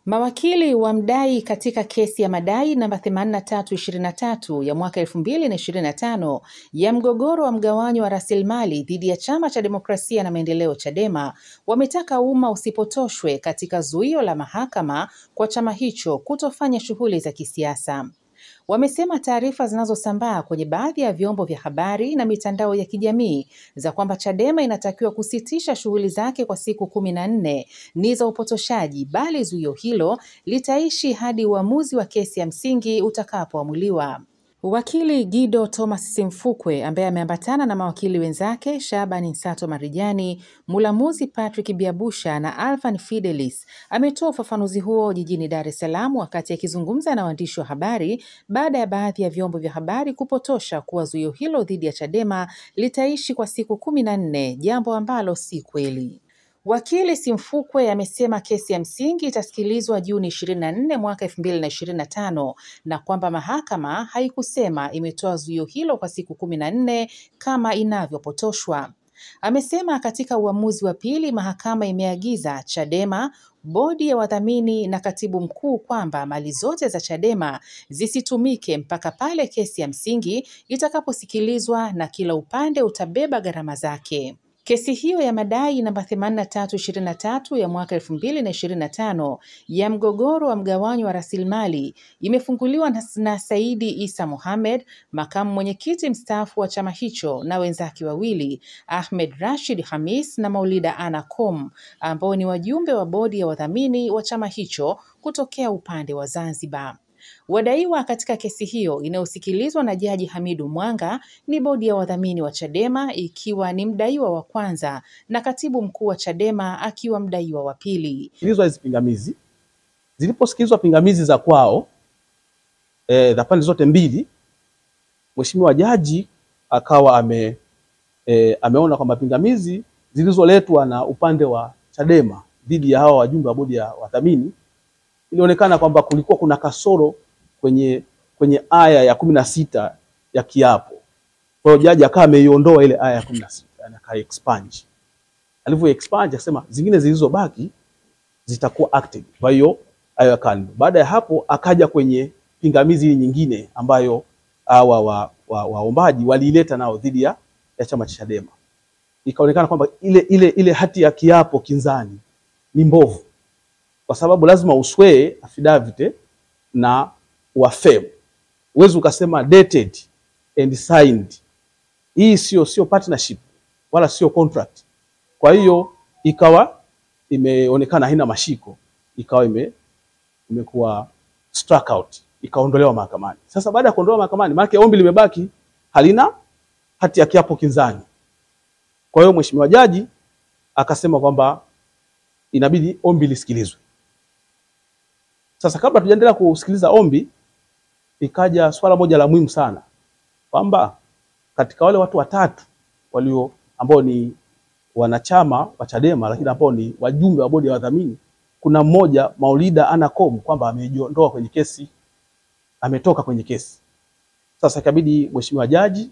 Mawakili wa mdai katika kesi ya madai namba 8323 ya mwaka 2025 ya mgogoro wa mgawanyo wa rasilimali dhidi ya Chama cha Demokrasia na Maendeleo Chadema wametaka umma usipotoshwe katika zuio la mahakama kwa chama hicho kutofanya shughuli za kisiasa. Wamesema taarifa zinazosambaa kwenye baadhi ya vyombo vya habari na mitandao ya kijamii za kwamba Chadema inatakiwa kusitisha shughuli zake kwa siku 14 ni za upotoshaji, bali zuio hilo litaishi hadi uamuzi wa kesi ya msingi utakapoamuliwa. Wakili Guido Thomas Simfukwe ambaye ameambatana na mawakili wenzake Shaban Nsato Marijani, Mulamuzi Patrick Biabusha na Alvan Fidelis ametoa ufafanuzi huo jijini Dar es Salaam wakati akizungumza na waandishi wa habari baada ya baadhi ya vyombo vya habari kupotosha kuwa zuio hilo dhidi ya Chadema litaishi kwa siku 14, jambo ambalo si kweli. Wakili Simfukwe amesema kesi ya msingi itasikilizwa Juni 24 mwaka 2025 na kwamba mahakama haikusema imetoa zuio hilo kwa siku 14 kama inavyopotoshwa. Amesema katika uamuzi wa pili mahakama imeagiza Chadema, bodi ya wadhamini na katibu mkuu kwamba mali zote za Chadema zisitumike mpaka pale kesi ya msingi itakaposikilizwa na kila upande utabeba gharama zake. Kesi hiyo ya madai namba 8323 ya mwaka 2025 ya mgogoro wa mgawanyo wa rasilimali imefunguliwa na Saidi Isa Mohamed, makamu mwenyekiti mstaafu wa chama hicho, na wenzake wawili, Ahmed Rashid Hamis na Maulida Ana Kom, ambao ni wajumbe wa bodi ya wadhamini wa chama hicho kutokea upande wa Zanzibar. Wadaiwa katika kesi hiyo inayosikilizwa na Jaji Hamidu Mwanga ni bodi ya wadhamini wa Chadema ikiwa ni mdaiwa wa kwanza na katibu mkuu wa Chadema akiwa mdaiwa wa pili. Hizi pingamizi ziliposikilizwa pingamizi za kwao za pande zote mbili, Mheshimiwa Jaji akawa ameona kwamba pingamizi zilizoletwa na upande wa Chadema dhidi ya hawa wajumbe wa bodi ya wadhamini ilionekana kwamba kulikuwa kuna kasoro kwenye aya ya 16 ya kiapo. Kwa hiyo jaji akawa ameiondoa ile aya ya 16 na aka expunge. Alivyo expunge akasema zingine zilizobaki zitakuwa active. Kwa hiyo hayo yakani. Baada ya hapo akaja kwenye pingamizi nyingine ambayo hawa waombaji waliileta nao dhidi ya chama cha Chadema. Ikaonekana kwamba ile hati ya kiapo kinzani ni mbovu, kwa sababu lazima uswee affidavit na uaffirm. Uwezi ukasema dated and signed. Hii sio partnership wala sio contract. Kwa hiyo ikawa imeonekana haina mashiko, ikawa imekuwa struck out, ikaondolewa mahakamani. Sasa baada ya kuondolewa mahakamani, maana ombi limebaki halina hati ya kiapo kinzani. Kwa hiyo Mheshimiwa Jaji akasema kwamba inabidi ombi lisikilizwe. Sasa kabla tujaendelea kusikiliza ombi, ikaja swala moja la muhimu sana, kwamba katika wale watu watatu ambao ni wanachama wa Chadema lakini ambao ni wajumbe wa bodi ya wadhamini, kuna mmoja Maulida Ana Kom kwamba amejiondoa kwenye kesi, ametoka kwenye kesi. Sasa ikabidi Mheshimiwa Jaji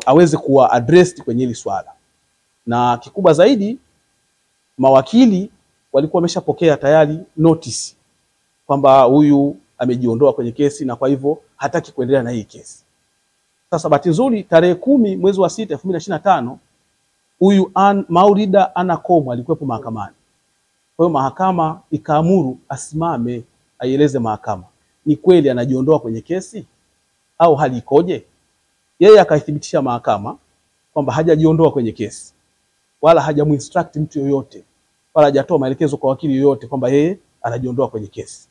aweze kuwa addressed kwenye hili swala. Na kikubwa zaidi, mawakili walikuwa wameshapokea tayari notice kwamba huyu amejiondoa kwenye kesi na kwa hivyo hataki kuendelea na hii kesi. Sasa bahati nzuri tarehe 10 mwezi wa 6 2025 huyu Maulida Ana Kom alikuwepo mahakamani. Kwa hiyo mahakama ikaamuru asimame aieleze mahakama ni kweli anajiondoa kwenye kesi au hali ikoje. Yeye akaithibitisha mahakama kwamba hajajiondoa kwenye kesi wala hajamuinstruct mtu yoyote wala hajatoa maelekezo kwa wakili yoyote kwamba yeye anajiondoa kwenye kesi.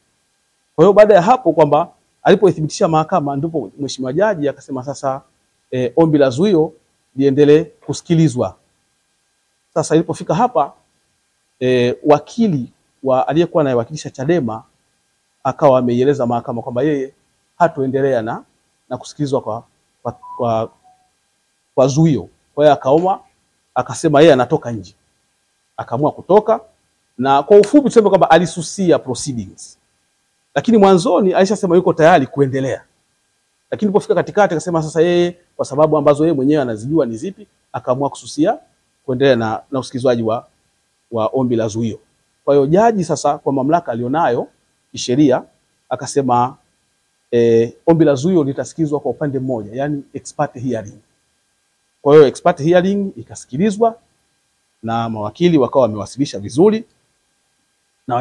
Kwa hiyo baada ya hapo kwamba alipoithibitisha mahakama, ndipo Mheshimiwa Jaji akasema sasa ombi la zuio liendelee kusikilizwa. Sasa ilipofika hapa wakili aliyekuwa anayewakilisha Chadema akawa ameieleza mahakama kwamba yeye hatoendelea na kusikilizwa kwa zuio. Kwa hiyo akasema yeye anatoka nje. Akaamua kutoka, na kwa ufupi tuseme kwamba alisusia proceedings. Lakini mwanzoni alishasema yuko tayari kuendelea. Lakini ilipofika katikati akasema sasa yeye kwa sababu ambazo yeye mwenyewe anazijua ni zipi, akaamua kususia kuendelea na usikilizwaji wa ombi la zuio. Kwa hiyo jaji sasa kwa mamlaka alionayo kisheria akasema ombi la zuio litasikizwa kwa upande mmoja, yani ex parte hearing. Kwa hiyo ex parte hearing ikasikilizwa na mawakili wakawa wamewasilisha vizuri na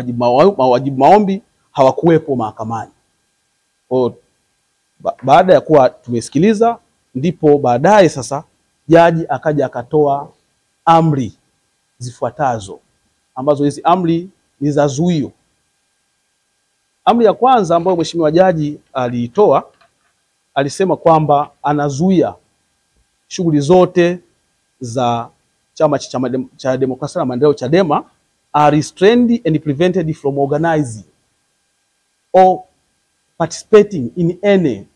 wajibu maombi hawakuwepo mahakamani. Kwa hiyo baada ya kuwa tumesikiliza ndipo baadaye sasa jaji akaja akatoa amri zifuatazo ambazo hizi amri ni za zuio. Amri ya kwanza ambayo mheshimiwa jaji aliitoa, alisema kwamba anazuia shughuli zote za chama cha demokrasia na maendeleo Chadema are restrained and prevented from organizing or participating in any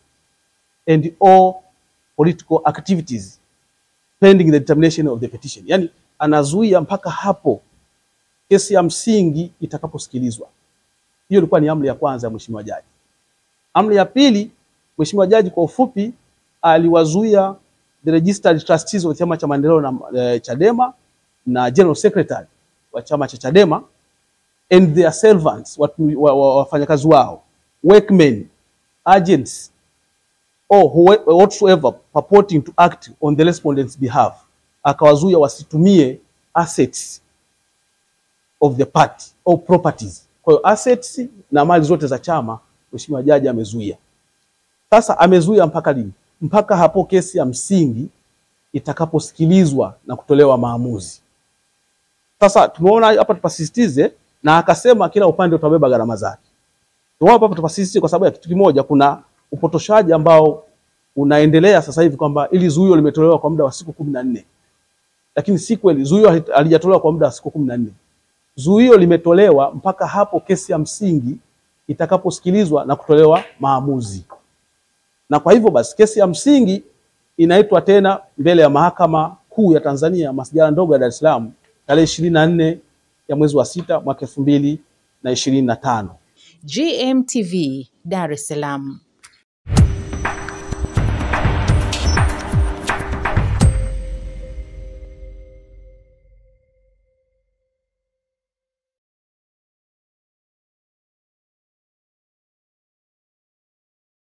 and all political activities pending the determination of the petition. Yani anazuia mpaka hapo kesi ya msingi itakaposikilizwa. Hiyo ilikuwa ni amri ya kwanza ya mheshimiwa jaji. Amri ya pili, mheshimiwa jaji kwa ufupi aliwazuia the registered trustees wa chama cha maendeleo na Chadema na general secretary wa chama cha Chadema and their servants, wafanyakazi wao, workmen, agents or whatsoever purporting to act on the respondent's behalf. Akawazuia wasitumie assets of the party or properties. Kwa hiyo assets na mali zote za chama mheshimiwa jaji amezuia. Sasa amezuia mpaka lini? Mpaka hapo kesi ya msingi itakaposikilizwa na kutolewa maamuzi. Sasa tumeona hapa tupasisitize, na akasema kila upande utabeba gharama zake. Tumeona hapa tupasisitize kwa sababu ya kitu kimoja, kuna upotoshaji ambao unaendelea sasa hivi kwamba ili zuio limetolewa kwa muda wa siku 14. Lakini si kweli, zuio halijatolewa kwa muda wa siku 14. Zuio limetolewa mpaka hapo kesi ya msingi itakaposikilizwa na kutolewa maamuzi. Na kwa hivyo basi kesi ya msingi inaitwa tena mbele ya Mahakama Kuu ya Tanzania Masjala ndogo ya Dar es Salaam tarehe 24 ya mwezi wa 6 mwaka 2025. GMTV, Dar es Salaam.